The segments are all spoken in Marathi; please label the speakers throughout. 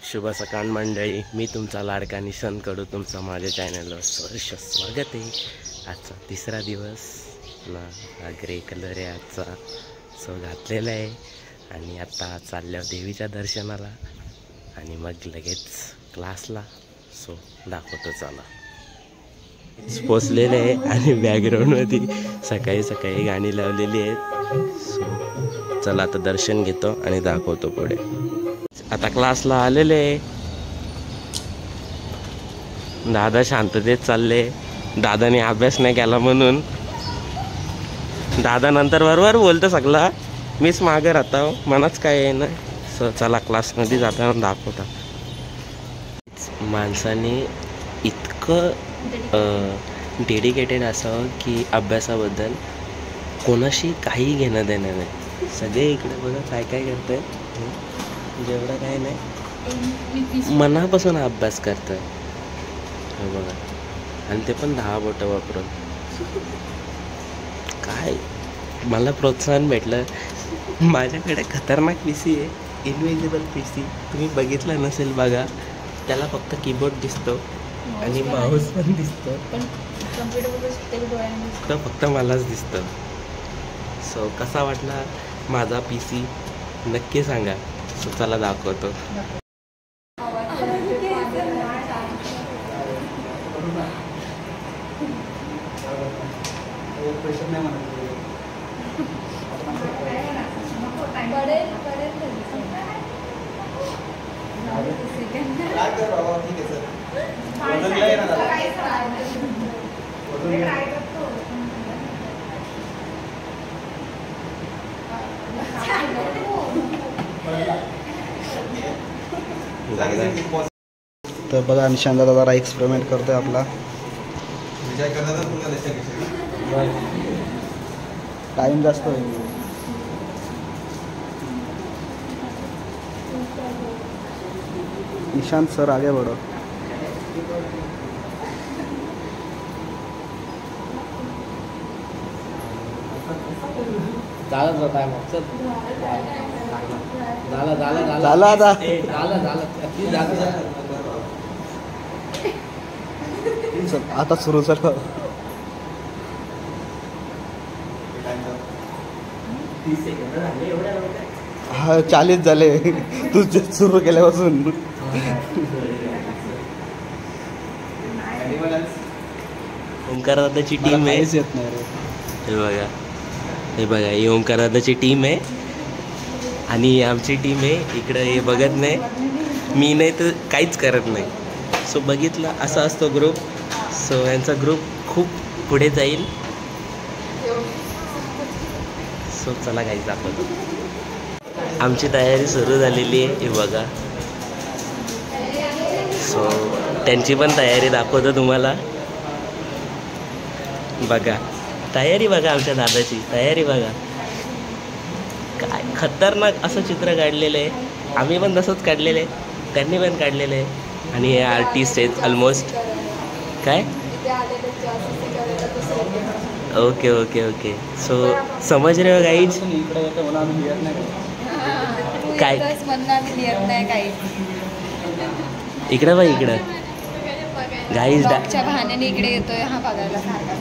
Speaker 1: शुभ सकाळ मंडळी, मी तुमचा लाडका निशांत कडू तुमचं माझ्या चॅनलवर सहर्ष स्वागत आहे। आजचा तिसरा दिवस ना, हा ग्रे कलर आहे आजचा, सो घातलेला आहे आणि आता चालल्या देवीच्या दर्शनाला आणि मग लगेच क्लासला। सो दाखवतो चला। पोचलेले आहे आणि बॅकग्राऊंडमध्ये सकाळी सकाळी गाणी लावलेली आहेत। सो चला आता दर्शन घेतो आणि दाखवतो पुढे। आता क्लासला आलेले, दादा शांततेत चालले, दादाने अभ्यास नाही केला म्हणून। दादा नंतर बरोबर बोलतो सगळा, मीच मागे राहतो, मनाच काय आहे ना। सो चला क्लासमध्ये जाताना दाखवता। माणसाने इतकं डेडिकेटेड असावं की अभ्यासाबद्दल कोणाशी काही घेणं देणं नाही। सगळे इकडे बघा काय काय करतात, जेवढं काय नाही मनापासून अभ्यास करतात हे बघा, आणि ते पण 10 बोटं वापरून। काय मला प्रोत्साहन भेटलं। माझ्याकडे खतरनाक पीसी आहे, इनविजिबल पीसी, तुम्ही बघितलं नसेल बघा। त्याला फक्त कीबोर्ड दिसतो आणि माऊस पण दिसतो, पण फक्त मलाच दिसतं। सो कसा वाटला माझा पीसी नक्की सांगा। सो चला दाखवतो।
Speaker 2: तर बघा निशांत दादा जरा एक्सपेरिमेंट करतोय आपला। टाइम जास्त होईल। निशांत सर आगे बढ़ो। आता सुरू सर। हा 40 झाले तू सुरू केल्यापासून।
Speaker 1: ओंकार दादाची टीम आहे,
Speaker 2: येत नाही रे।
Speaker 1: हे बघा ही ओंकार दादाची टीम आहे आणि आमची टीम आहे इकडं। हे बघत नाही, मी नाही तर काहीच करत नाही। सो बघितलं असा असतो ग्रुप। सो यांचा ग्रुप खूप पुढे जाईल। सो चला काही दाखवतो। आमची तयारी सुरू झालेली आहे, हे बघा। सो त्यांची पण तयारी दाखवतो तुम्हाला। बघा तयारी बघा, आमच्या दादाची तयारी बघा। काय खतरनाक असं चित्र काढलेलं आहे। आम्ही पण तसंच काढलेलं आहे, त्यांनी पण काढलेलं आहे। आणि हे आर्टिस्ट आहेत ऑलमोस्ट। काय ओके ओके ओके। सो समझ रहे हो गाइज? काय इकडं बघ, इकडं गाईज
Speaker 3: बहाण्याने इकडे येतोय हा बघायला सारखा।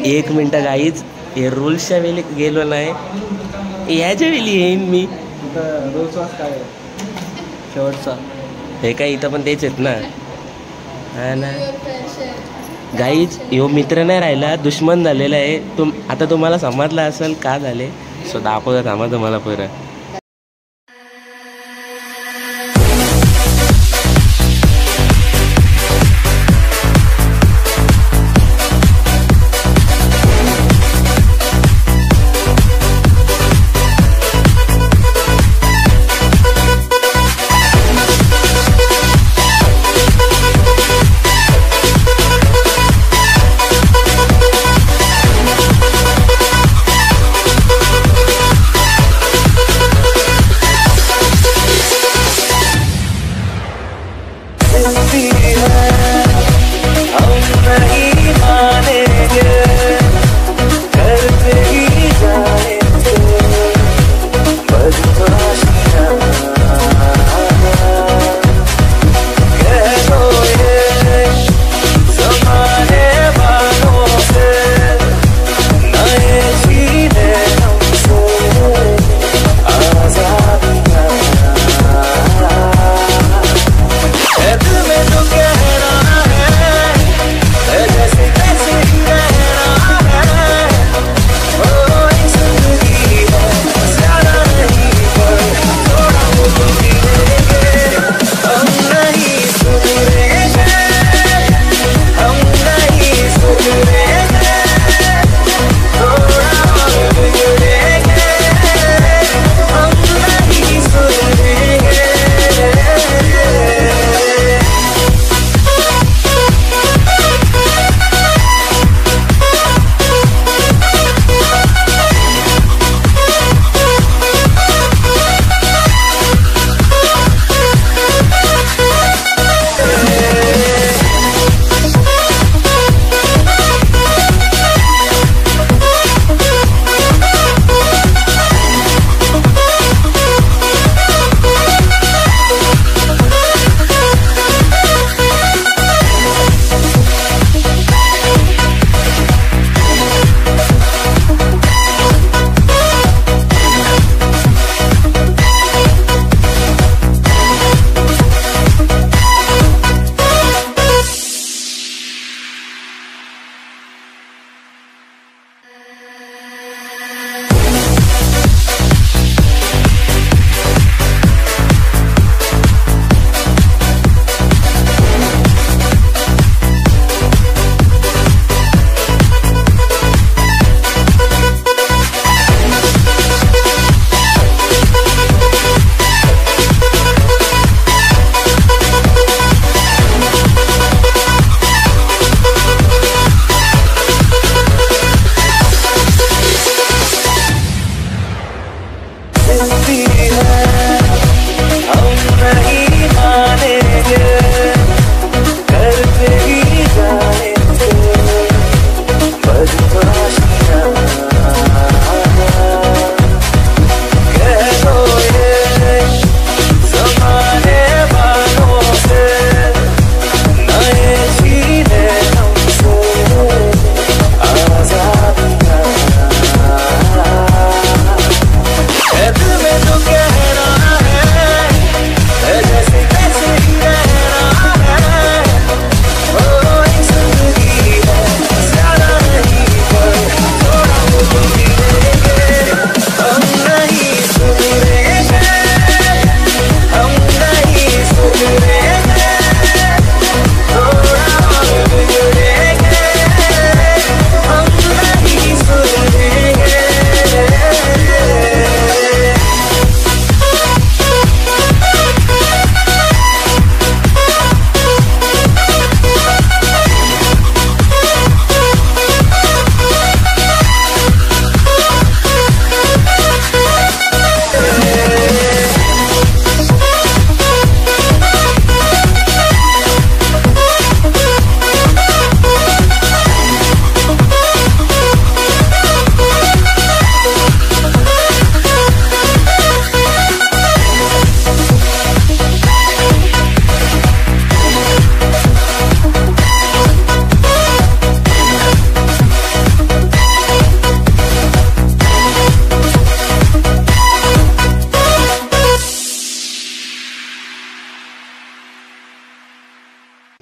Speaker 1: एक मिनटं गाईज, हे रूल्सच्या वेळी गेलो नाही, याच्या वेळी येईन मी।
Speaker 2: काय शेवटचा
Speaker 1: हे काय इथं पण तेच आहेत ना। हा ना गाईज, यो मित्र नाही राहिला, दुश्मन झालेला आहे। आता तुम्हाला समजलं असेल का झाले। सो दाखवत थांबा तुम्हाला परत।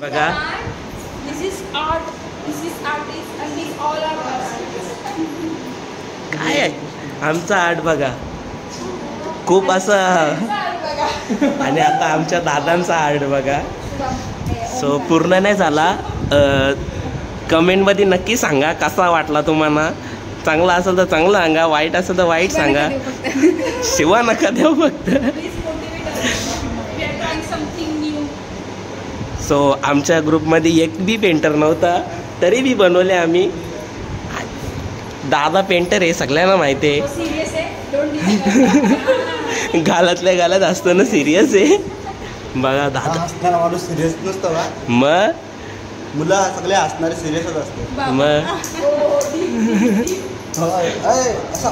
Speaker 1: बघा
Speaker 3: This is art. This is artist and these all are artists.
Speaker 1: काय आहे आमचा आर्ट बघा खूप असं आणि आता आमच्या दादांचा आर्ट बघा. सो पूर्ण नाही झाला. कमेंटमध्ये नक्की सांगा कसा वाटला तुम्हाला. चांगला असेल तर चांगलं सांगा, वाईट असेल तर वाईट सांगा. शिवा नका देऊ फक्त. सो आमच्या ग्रुपमध्ये एक बी पेंटर नव्हता तरी बी बनवले आम्ही. दादा पेंटर आहे सगळ्यांना माहिती आहे. गालातल्या गालात असतो ना सिरियस आहे बघा दादा.
Speaker 2: असणारा माणूस सिरियस नसतो का?
Speaker 1: मग
Speaker 2: मुलं सगळे असणारे सिरियसच असते.
Speaker 1: मग
Speaker 2: असं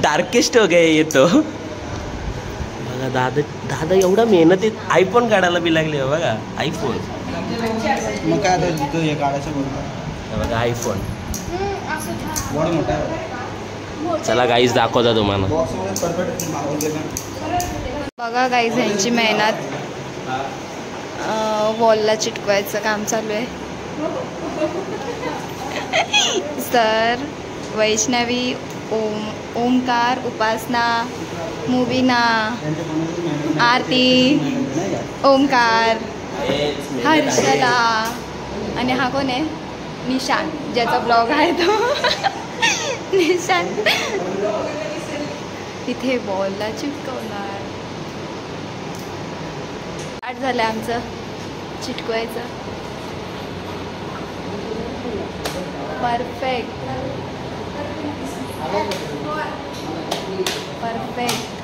Speaker 1: डार्केस्ट वगैरे येतो बघा. दादा एवढा मेहनतीत आयफोन काढायला बी लागले बघा. आयफोन
Speaker 2: मग काय तो हे काढायचं बोलतो
Speaker 1: बघा. आयफोन
Speaker 2: एवढं मोठा आहे.
Speaker 1: चला गाईज दाखवता तुम्हाला.
Speaker 2: बॉक्समध्ये परफेक्ट मागवून गेला.
Speaker 3: बघा गाईज यांची मेहनत. वॉलला चिटकवायचं काम चालू आहे. सर, वैष्णवी, ओमकार, उपासना, मुबीना, आरती, ओमकार, हर्षला आणि हा कोण आहे निशांत, ज्याचा ब्लॉग आहे तो निशांत. तिथे बॉलला चिटकवणार. स्टार्ट झालं आमचं चिटकवायचं. Perfect perfect.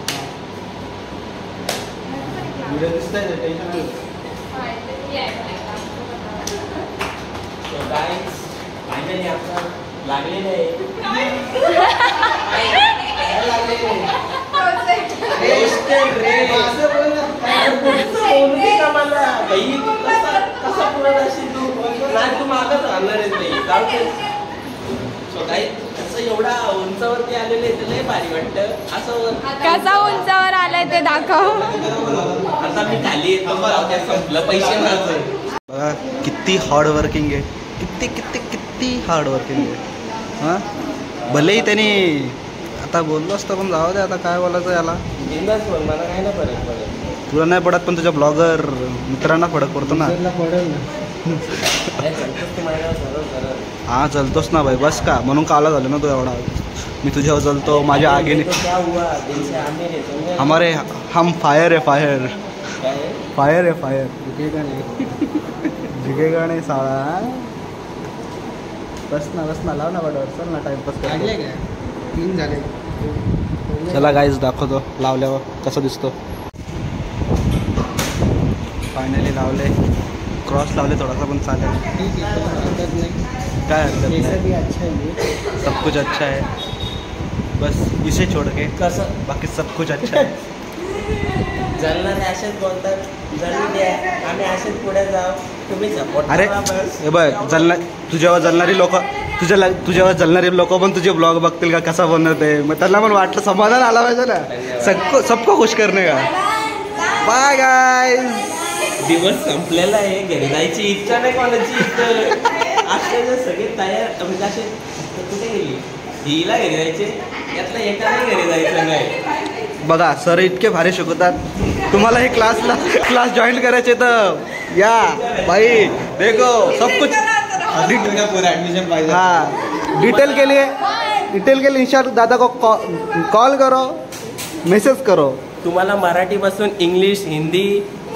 Speaker 1: लागलेलं आहे. तू मागच राहणार एवढा उंचावरती आलेले लय भारी वाटतं. असं
Speaker 3: कसा उंचावर आलाय ते दाखव.
Speaker 1: आता मी खाली येतो संपलं पैसे माझं.
Speaker 2: बघा किती हार्ड वर्किंग आहे. किती किती किती हार्ड वर्किंग आहे. हां भलेही त्यांनी आता बोललो असतं पण जाऊ दे आता काय बोलायचं याला.
Speaker 1: बिंदास बोल, मला काय ना फरक पडत.
Speaker 2: तुला नाही पडत पण तुझ्या ब्लॉगर मित्रांना फरक पडतो ना. हां चलतोस ना भाई. बस का म्हणून काला झालं ना तू एवढा. मी तुझ्यावर चलतो माझ्या आगीने. हमारे हम फायर है फायर. फायर है फायर. झुकेगा नाही साळा. बस ना लाव ना बरोबर. चल ना टाइमपास.
Speaker 4: 3 झाले.
Speaker 2: चला गाईज दाखवतो लावल्यावर कसं दिसतो. फायनली लावले, क्रॉस लावले, थोडासा पण चालेल, काय हरकत नाही. सब कुछ अच्छा है, बस इसे छोड़ के
Speaker 1: कसं
Speaker 2: बाकी सब कुछ अच्छा है.
Speaker 1: जळणारे असेच बोलतात, जळू द्या, आम्ही असेच पुढे जाऊ, तुम्ही सपोर्ट
Speaker 2: अरे
Speaker 1: करा बस.
Speaker 2: हे बघ, तुझ्यावर जळणारी लोक, तुझ्यावर जळणारे लोक पण तुझे ब्लॉग बघतील का कसा बनवते, मग त्यांना पण वाटलं समाधान आला पाहिजे ना. सबको खुश करणे का. Bye guys.
Speaker 1: दिवस संपलेला आहे, घरी जायची इच्छा नाही कोणाची. असे सगळे तयार म्हणजे असे कुठे गेली, हिला घरी जायचे, यातला एकाला घरी जायचं नाही.
Speaker 2: बघा सर इतके भारी शिकवतात. तुम्हाला हे क्लास जॉईन करायचे तर या भाई, देखो सब कुछ
Speaker 4: एडमिशन पाहिजे.
Speaker 2: हाँ, डिटेल के लिए इंशाल्लाह दादा को कॉल करो, मैसेज करो.
Speaker 1: तुम्हाला मराठीपासून English, Hindi,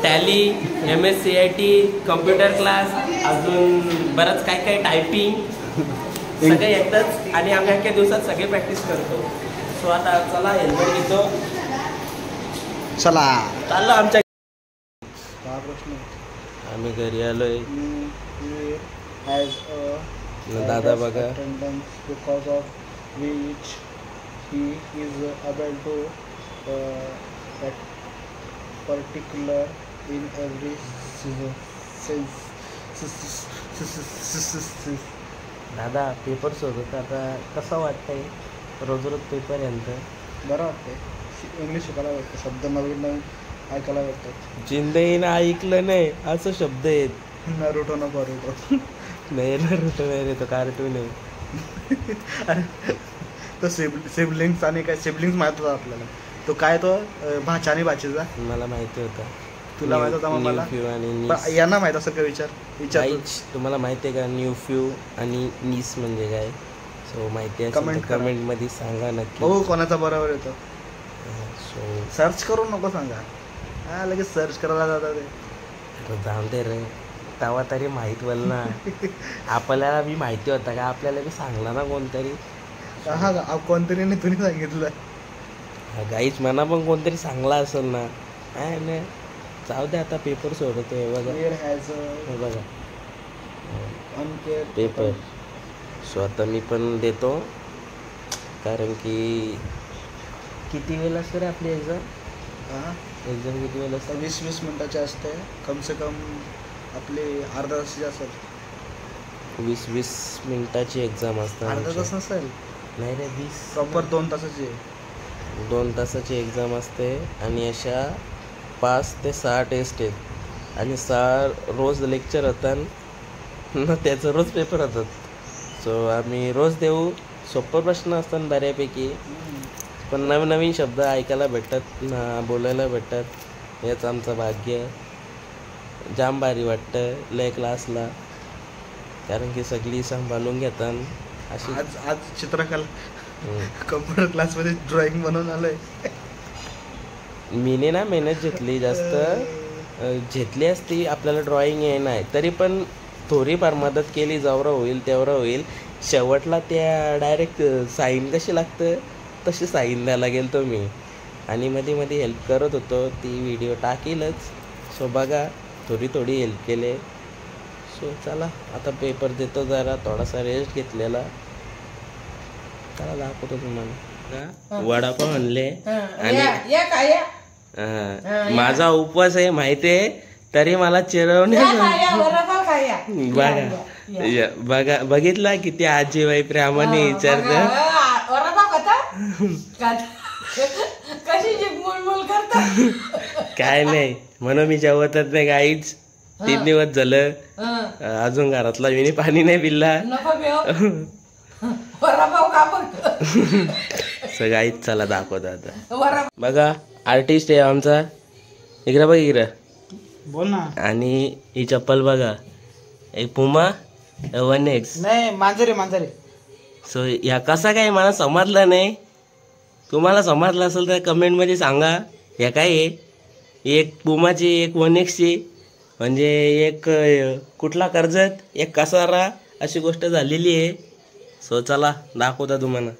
Speaker 1: Tally, MSCIT, computer class, अजून बरंच काय काय, टायपिंग, सगळे एकदाच. आणि आम्ही एका दिवसात सगळे प्रॅक्टिस करतो. सो आता चला हेल्मेट घेतो,
Speaker 2: चला
Speaker 1: चाललो आमच्या.
Speaker 2: प्रश्न.
Speaker 1: आम्ही घरी आलोय.
Speaker 2: Has a
Speaker 1: दादा बघा,
Speaker 2: attendance because of which he is able to that particular in every sense.
Speaker 1: दादा पेपर सोडत आता कसं वाटतंय, रोज रोज पेपर यांचं.
Speaker 2: बरं वाटतंय, इंग्लिश शिकायला वाटतं, शब्द नवीन नवीन ऐकायला वाटतात.
Speaker 1: जिंदगीनं ऐकलं नाही असं शब्द आहेत.
Speaker 2: नरुटो ना बरुटो.
Speaker 1: नाही नाही रे, तो कार्टून आहे.
Speaker 2: अरे तो सिबलिंग्स आणि काय सिबलिंग्स माहित होता आपल्याला. तो काय तो भाचा आणि भाचीचा
Speaker 1: मला माहिती होता.
Speaker 2: तुला माहित होता मग मला
Speaker 1: न्यूफ्यू आणि
Speaker 2: पण
Speaker 1: नीस.
Speaker 2: यांना माहित असं का विचार
Speaker 1: गाईज, तुम्हाला माहिती आहे का न्यूफ्यू आणि नीस म्हणजे काय? सो माहिती आहे
Speaker 2: Comment करा.
Speaker 1: कमेंटमध्ये सांगा नक्की.
Speaker 2: बघू कोणाचा बरोबर येतो.
Speaker 1: सो
Speaker 2: सर्च करून नको सांगा, हा लगेच सर्च करायला जातात ते.
Speaker 1: जाऊन दे रे, तेव्हा तरी माहीत व्हाल ना. आपल्याला बी माहिती होता का, आपल्याला बी सांगला ना कोणतरी.
Speaker 2: हा कोणतरी नाही, तुम्ही सांगितलं.
Speaker 1: गाईच म्हणा, पण कोणतरी सांगला असेल ना. काय नाही, जाऊ दे आता, पेपर सोडतोय बघा. हे बघा पेपर. सो आता मी पण देतो, कारण की किती वेळ असतं रे आपली एक्झाम. एक्झाम किती वेळ असतं?
Speaker 2: 20 मिनिटाची असते, कम से कम आपली अर्धा तासाची असेल.
Speaker 1: 20 मिनिटाची एक्झाम असते.
Speaker 2: अर्धा तास नसेल,
Speaker 1: नाही रे, 20
Speaker 2: प्रॉपर 2 तासाची.
Speaker 1: 2 तासाची एक्झाम असते आणि अशा 5 ते 6 टेस्ट आहेत आणि 6 रोज लेक्चर होतात ना, त्याचं रोज पेपर होतात. सो आम्ही रोज देऊ. सोपं प्रश्न असतात बऱ्यापैकी, पण नवीन नवीन शब्द ऐकायला भेटतात ना, बोलायला भेटतात. हेच आमचं भाग्य. जाम भारी वाटतं लय क्लासला, कारण की सगळी सांभाळून घेतात अशी.
Speaker 2: आज चित्रकला कम्प्युटर क्लासमध्ये ड्रॉइंग बनवून आलोय.
Speaker 1: मीने ना मेहनत घेतली, जास्त घेतली असती आपल्याला ड्रॉइंग ये नाही, तरी पण थोडीफार मदत केली, जेवढं होईल तेवढं होईल. शेवटला त्या डायरेक्ट साईन कशी लागतं तशी साईन द्यायला गेलो तो मी, आणि मध्ये मध्ये हेल्प करत होतो. ती व्हिडिओ टाकीलच. सो बघा, थोडी हेल्प केले. सो चला आता पेपर देतो, जरा थोडासा रेस्ट घेतलेला. चला दाखवतो तुम्हाला. वडापाव आणले आणि माझा उपवास आहे माहिती आहे, तरी मला चिरवणे. बघा बघितला किती आजीबाई प्रेमाने विचारत. काय नाही म्हणून मी जेवतच नाही गाईच. 3 दिवस झालं, अजून घरातला विनी पाणी नाही पिल्ला. गाईच चला दाखवत आता. बघा आर्टिस्ट आहे आमचा. इकडं बघ, इकडं
Speaker 2: बोल ना.
Speaker 1: आणि ही चप्पल बघा, एक पुमा 1X.
Speaker 2: नाही, मांजरे.
Speaker 1: सो ह्या कसा काय मला समजलं नाही. तुम्हाला समजलं असेल तर कमेंटमध्ये सांगा. ह्या काय आहे, एक पुमाची, एक 1Xची, म्हणजे एक कुठला कर्जत, एक कसारा, अशी गोष्ट झालेली आहे. सो चला दाखवता तुम्हाला.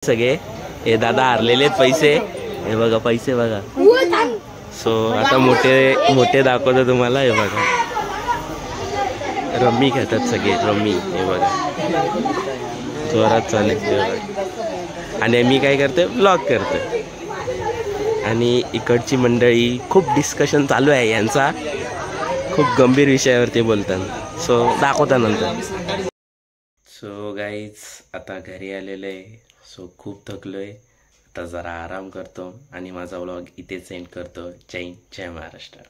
Speaker 1: सगळे हे दादा हारलेले आहेत पैसे, हे बघा पैसे बघा. सो आता मोठे मोठे दाखवतो तुम्हाला. हे बघा रम्मी खेळतात सगळे, रम्मी. हे बघा जोरात चालेल. हे बघा आणि मी काय करतोय, ब्लॉग करतोय. आणि इकडची मंडळी खूप डिस्कशन चालू आहे यांचा, खूप गंभीर विषयावरती बोलतात. सो दाखवता नंतर. सो गाईज आता घरी आलेलो आहे. सो खूप थकलो आहे. आता जरा आराम करतो आणि माझा व्लॉग इथे सेंड करतो. जय महाराष्ट्र.